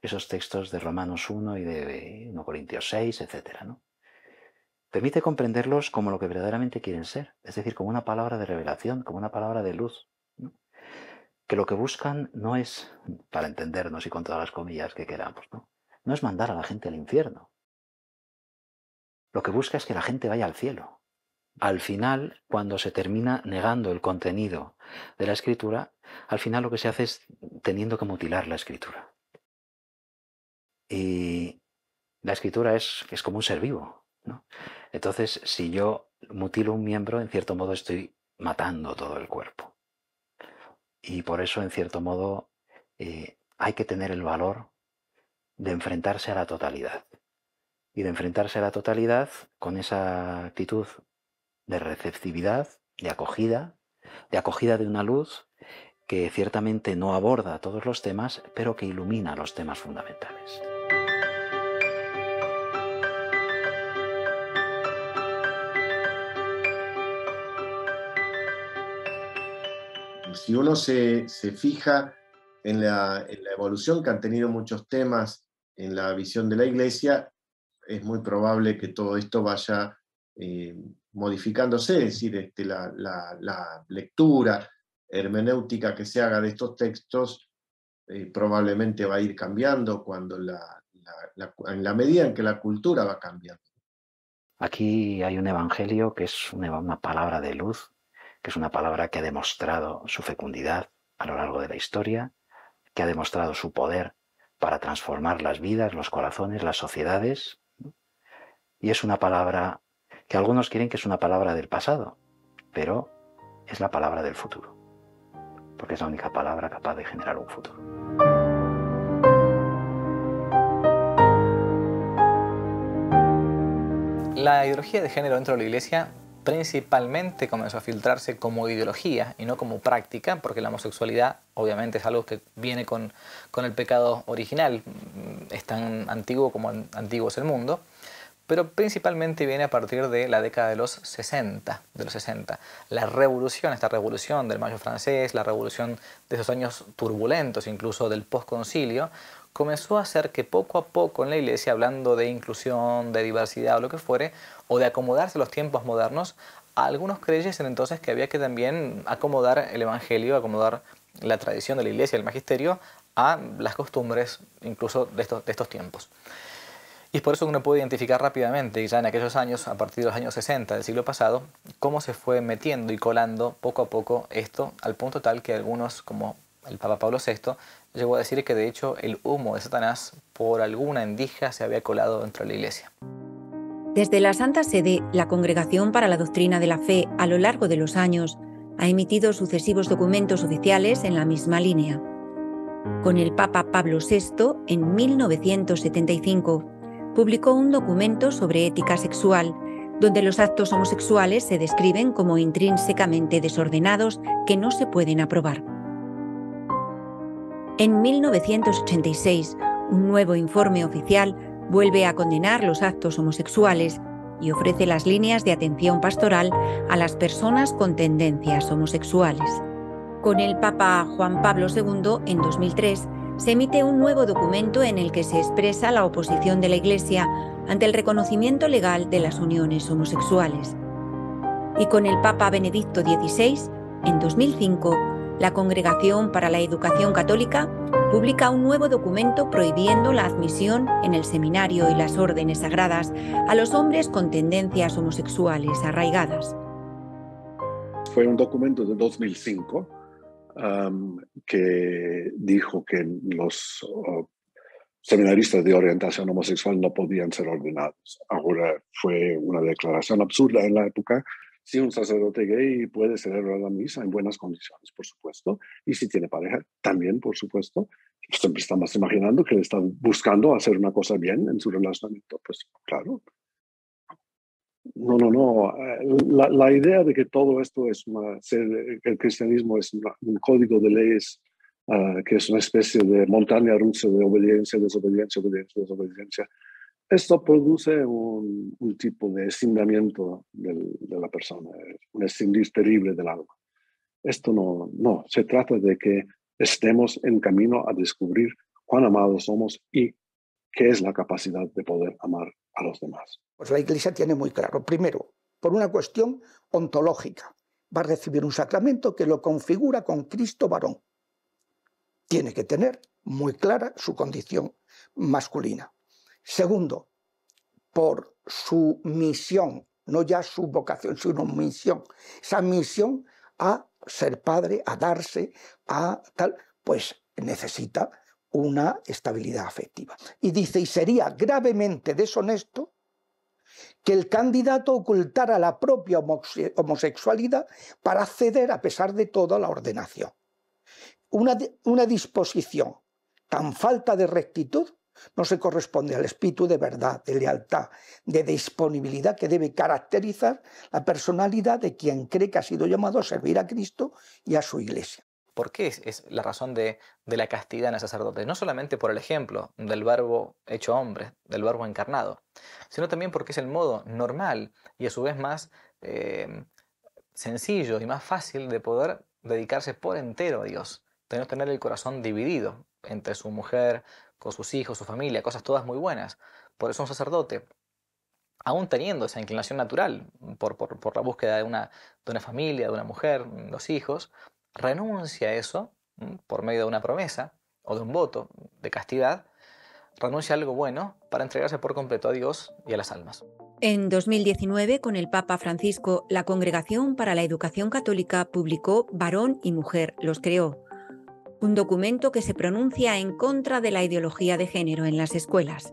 esos textos de Romanos 1 y de 1 Corintios 6, etc., ¿no? Permite comprenderlos como lo que verdaderamente quieren ser, es decir, como una palabra de revelación, como una palabra de luz, ¿no? Que lo que buscan no es, para entendernos y con todas las comillas que queramos, no es mandar a la gente al infierno. Lo que busca es que la gente vaya al cielo. Al final, cuando se termina negando el contenido de la Escritura, al final lo que se hace es teniendo que mutilar la Escritura. Y la Escritura es como un ser vivo, ¿no? Entonces, si yo mutilo un miembro, en cierto modo estoy matando todo el cuerpo. Y por eso, en cierto modo, hay que tener el valor de enfrentarse a la totalidad. Y de enfrentarse a la totalidad con esa actitud de receptividad, de acogida de una luz que ciertamente no aborda todos los temas, pero que ilumina los temas fundamentales. Si uno se fija en la evolución que han tenido muchos temas en la visión de la Iglesia, es muy probable que todo esto vaya modificándose, es decir, la lectura hermenéutica que se haga de estos textos probablemente va a ir cambiando cuando la en la medida en que la cultura va cambiando. Aquí hay un evangelio que es una palabra de luz, que es una palabra que ha demostrado su fecundidad a lo largo de la historia, que ha demostrado su poder para transformar las vidas, los corazones, las sociedades. Y es una palabra que algunos quieren que es una palabra del pasado, pero es la palabra del futuro, porque es la única palabra capaz de generar un futuro. La ideología de género dentro de la Iglesia principalmente comenzó a filtrarse como ideología y no como práctica, porque la homosexualidad obviamente es algo que viene con el pecado original, es tan antiguo como antiguo es el mundo, pero principalmente viene a partir de la década de los 60. La revolución, esta revolución del Mayo francés, la revolución de esos años turbulentos, incluso del posconcilio, comenzó a hacer que poco a poco en la Iglesia, hablando de inclusión, de diversidad o lo que fuere, o de acomodarse a los tiempos modernos, algunos creyesen entonces que había que también acomodar el Evangelio, acomodar la tradición de la Iglesia, el magisterio, a las costumbres incluso de estos tiempos. Y es por eso que uno puede identificar rápidamente, ya en aquellos años, a partir de los años 60 del siglo pasado, cómo se fue metiendo y colando poco a poco esto, al punto tal que algunos, como el Papa Pablo VI, llegó a decir que de hecho el humo de Satanás por alguna endija se había colado dentro de la Iglesia. Desde la Santa Sede, la Congregación para la Doctrina de la Fe, a lo largo de los años, ha emitido sucesivos documentos oficiales en la misma línea. Con el Papa Pablo VI, en 1975, publicó un documento sobre ética sexual, donde los actos homosexuales se describen como intrínsecamente desordenados que no se pueden aprobar. En 1986, un nuevo informe oficial vuelve a condenar los actos homosexuales y ofrece las líneas de atención pastoral a las personas con tendencias homosexuales. Con el Papa Juan Pablo II, en 2003, se emite un nuevo documento en el que se expresa la oposición de la Iglesia ante el reconocimiento legal de las uniones homosexuales. Y con el Papa Benedicto XVI, en 2005, la Congregación para la Educación Católica publica un nuevo documento prohibiendo la admisión en el seminario y las órdenes sagradas a los hombres con tendencias homosexuales arraigadas. Fue un documento de 2005 que dijo que los seminaristas de orientación homosexual no podían ser ordenados. Ahora fue una declaración absurda en la época. Si un sacerdote gay puede celebrar la misa en buenas condiciones, por supuesto, y si tiene pareja, también, por supuesto. Siempre estamos imaginando que le está buscando hacer una cosa bien en su relacionamiento, pues claro. No. La idea de que todo esto es el cristianismo es un código de leyes que es una especie de montaña rusa de obediencia, desobediencia, obediencia, desobediencia. Esto produce un tipo de escindamiento de la persona, un escindir terrible del alma. Esto no, se trata de que estemos en camino a descubrir cuán amados somos y qué es la capacidad de poder amar a los demás. Pues la Iglesia tiene muy claro, primero, por una cuestión ontológica, va a recibir un sacramento que lo configura con Cristo varón. Tiene que tener muy clara su condición masculina. Segundo, por su misión, no ya su vocación, sino misión. Esa misión a ser padre, a darse, a tal, pues necesita una estabilidad afectiva. Y dice, y sería gravemente deshonesto que el candidato ocultara la propia homosexualidad para acceder, a pesar de todo, a la ordenación. Una disposición tan falta de rectitud no se corresponde al espíritu de verdad, de lealtad, de disponibilidad que debe caracterizar la personalidad de quien cree que ha sido llamado a servir a Cristo y a su Iglesia. ¿Por qué es la razón de la castidad en el sacerdote? No solamente por el ejemplo del verbo hecho hombre, del verbo encarnado, sino también porque es el modo normal y a su vez más sencillo y más fácil de poder dedicarse por entero a Dios, de no tener el corazón dividido entre su mujer, con sus hijos, su familia, cosas todas muy buenas. Por eso un sacerdote, aún teniendo esa inclinación natural por la búsqueda de una familia, de una mujer, los hijos, renuncia a eso por medio de una promesa o de un voto de castidad renuncia a algo bueno para entregarse por completo a Dios y a las almas. En 2019, con el Papa Francisco, la Congregación para la Educación Católica publicó Varón y Mujer los creó, un documento que se pronuncia en contra de la ideología de género en las escuelas.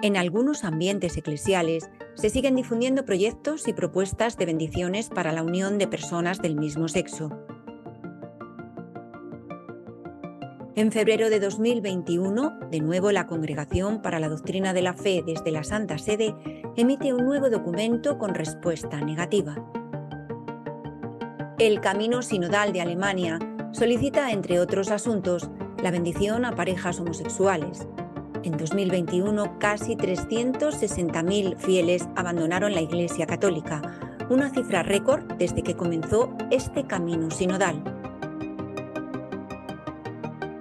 En algunos ambientes eclesiales se siguen difundiendo proyectos y propuestas de bendiciones para la unión de personas del mismo sexo. En febrero de 2021, de nuevo la Congregación para la Doctrina de la Fe desde la Santa Sede emite un nuevo documento con respuesta negativa. El Camino Sinodal de Alemania solicita, entre otros asuntos, la bendición a parejas homosexuales. En 2021, casi 360.000 fieles abandonaron la Iglesia Católica, una cifra récord desde que comenzó este camino sinodal.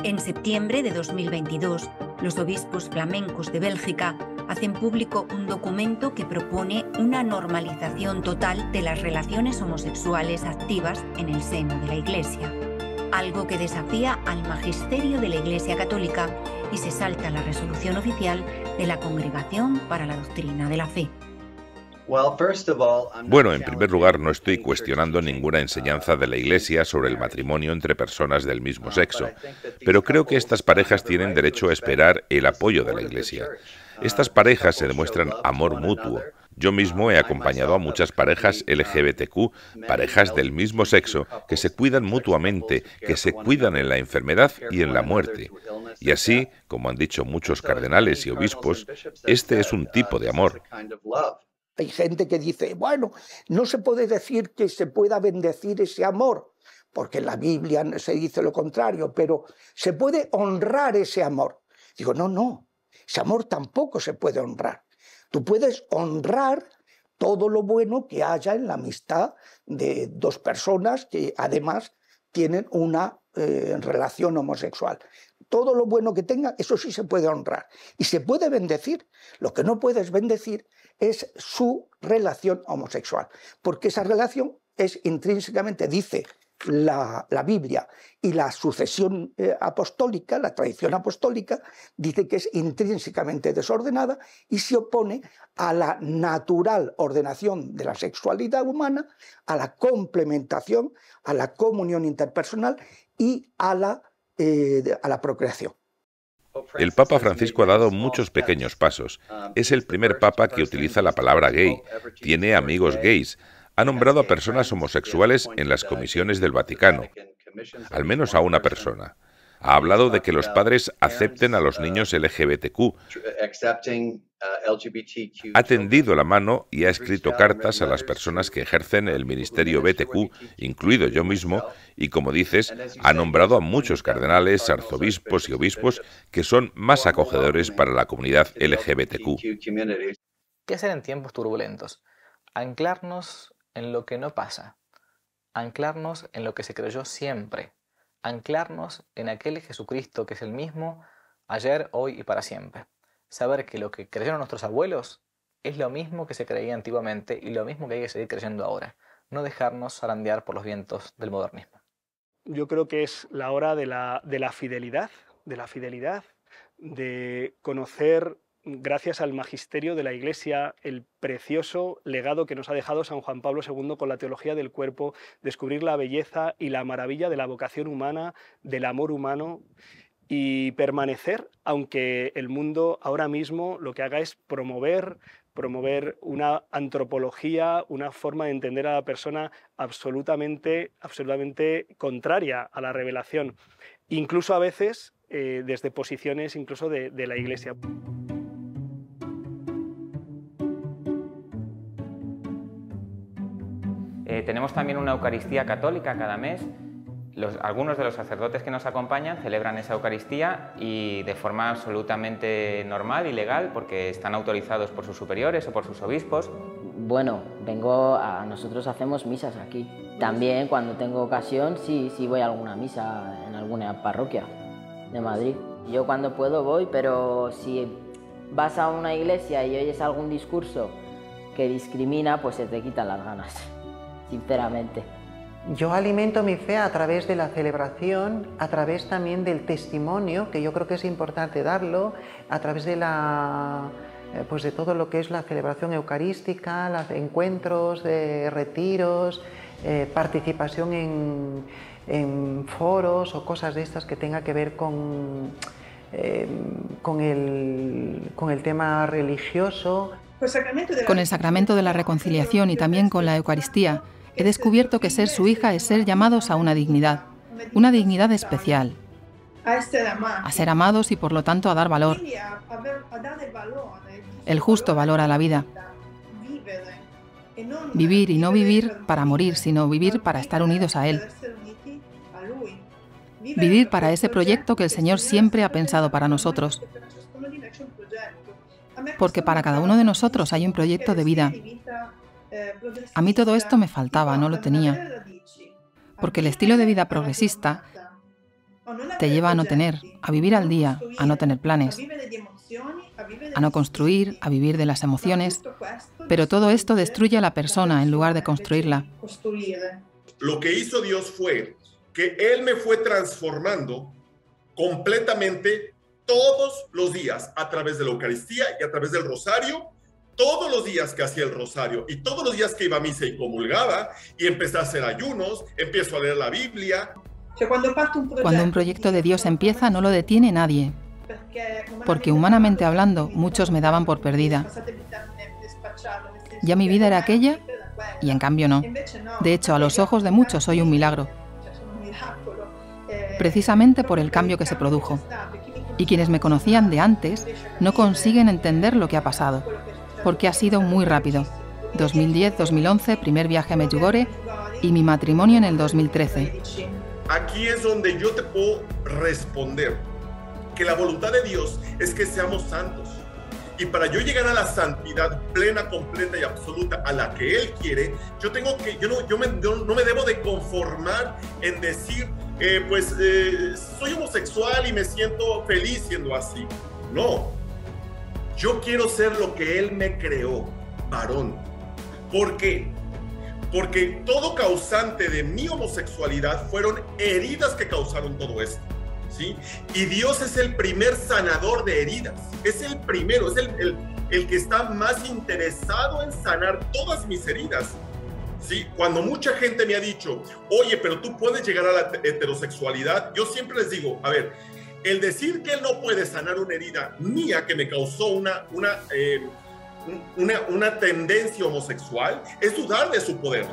En septiembre de 2022, los obispos flamencos de Bélgica hacen público un documento que propone una normalización total de las relaciones homosexuales activas en el seno de la Iglesia, algo que desafía al magisterio de la Iglesia Católica y se salta la resolución oficial de la Congregación para la Doctrina de la Fe. Bueno, en primer lugar, no estoy cuestionando ninguna enseñanza de la Iglesia sobre el matrimonio entre personas del mismo sexo, pero creo que estas parejas tienen derecho a esperar el apoyo de la Iglesia. Estas parejas se demuestran amor mutuo. Yo mismo he acompañado a muchas parejas LGBTQ, parejas del mismo sexo, que se cuidan mutuamente, que se cuidan en la enfermedad y en la muerte. Y así, como han dicho muchos cardenales y obispos, este es un tipo de amor. Hay gente que dice, bueno, no se puede decir que se pueda bendecir ese amor, porque en la Biblia se dice lo contrario, pero se puede honrar ese amor. Digo, no, ese amor tampoco se puede honrar. Tú puedes honrar todo lo bueno que haya en la amistad de dos personas que además tienen una relación homosexual. Todo lo bueno que tengan, eso sí se puede honrar. Y se puede bendecir. Lo que no puedes bendecir es su relación homosexual, porque esa relación es intrínsecamente, dice la Biblia, y la sucesión apostólica, la tradición apostólica, dice que es intrínsecamente desordenada y se opone a la natural ordenación de la sexualidad humana, a la complementación, a la comunión interpersonal y a la procreación. El Papa Francisco ha dado muchos pequeños pasos. Es el primer papa que utiliza la palabra gay. Tiene amigos gays. Ha nombrado a personas homosexuales en las comisiones del Vaticano. Al menos a una persona. Ha hablado de que los padres acepten a los niños LGBTQ. Ha tendido la mano y ha escrito cartas a las personas que ejercen el ministerio BTQ, incluido yo mismo, y como dices, ha nombrado a muchos cardenales, arzobispos y obispos que son más acogedores para la comunidad LGBTQ. ¿Qué hacer en tiempos turbulentos? Anclarnos en lo que no pasa. Anclarnos en lo que se creyó siempre. Anclarnos en aquel Jesucristo que es el mismo ayer, hoy y para siempre. Saber que lo que creyeron nuestros abuelos es lo mismo que se creía antiguamente y lo mismo que hay que seguir creyendo ahora. No dejarnos zarandear por los vientos del modernismo. Yo creo que es la hora de la fidelidad, de conocer, gracias al magisterio de la Iglesia, el precioso legado que nos ha dejado San Juan Pablo II con la teología del cuerpo, descubrir la belleza y la maravilla de la vocación humana, del amor humano, y permanecer, aunque el mundo ahora mismo lo que haga es promover una antropología, una forma de entender a la persona absolutamente contraria a la revelación, incluso a veces desde posiciones incluso de la Iglesia. Tenemos también una Eucaristía católica cada mes. Algunos de los sacerdotes que nos acompañan celebran esa Eucaristía y de forma absolutamente normal y legal porque están autorizados por sus superiores o por sus obispos. Bueno, nosotros hacemos misas aquí. También cuando tengo ocasión sí voy a alguna misa en alguna parroquia de Madrid. Yo cuando puedo voy, pero si vas a una iglesia y oyes algún discurso que discrimina, pues se te quitan las ganas, sinceramente. Yo alimento mi fe a través de la celebración, a través también del testimonio, que yo creo que es importante darlo, a través de pues de todo lo que es la celebración eucarística, los encuentros, de retiros, participación en foros o cosas de estas que tenga que ver con el tema religioso. Con el sacramento de la reconciliación y también con la Eucaristía, he descubierto que ser su hija es ser llamados a una dignidad especial, a ser amados y por lo tanto a dar valor, el justo valor a la vida. Vivir y no vivir para morir, sino vivir para estar unidos a Él. Vivir para ese proyecto que el Señor siempre ha pensado para nosotros. Porque para cada uno de nosotros hay un proyecto de vida. A mí todo esto me faltaba, no lo tenía. Porque el estilo de vida progresista te lleva a no tener, a vivir al día, a no tener planes, a no construir, a vivir de las emociones. Pero todo esto destruye a la persona en lugar de construirla. Lo que hizo Dios fue que Él me fue transformando completamente todos los días a través de la Eucaristía y a través del rosario, todos los días que hacía el rosario y todos los días que iba a misa y comulgaba y empecé a hacer ayunos, empiezo a leer la Biblia. Cuando un proyecto de Dios empieza, no lo detiene nadie, porque humanamente hablando, muchos me daban por perdida. Ya mi vida era aquella y en cambio no. De hecho, a los ojos de muchos soy un milagro, precisamente por el cambio que se produjo. Y quienes me conocían de antes no consiguen entender lo que ha pasado, porque ha sido muy rápido. 2010-2011, primer viaje a Medjugorje y mi matrimonio en el 2013. Aquí es donde yo te puedo responder que la voluntad de Dios es que seamos santos. Y para yo llegar a la santidad plena, completa y absoluta a la que Él quiere, yo no me debo de conformar en decir, soy homosexual y me siento feliz siendo así. No, yo quiero ser lo que Él me creó, varón. ¿Por qué? Porque todo causante de mi homosexualidad fueron heridas que causaron todo esto, ¿sí? Y Dios es el primer sanador de heridas, es el primero, es el que está más interesado en sanar todas mis heridas. Sí, cuando mucha gente me ha dicho, oye, pero tú puedes llegar a la heterosexualidad, yo siempre les digo, a ver, el decir que Él no puede sanar una herida mía que me causó una tendencia homosexual es dudar de su poder.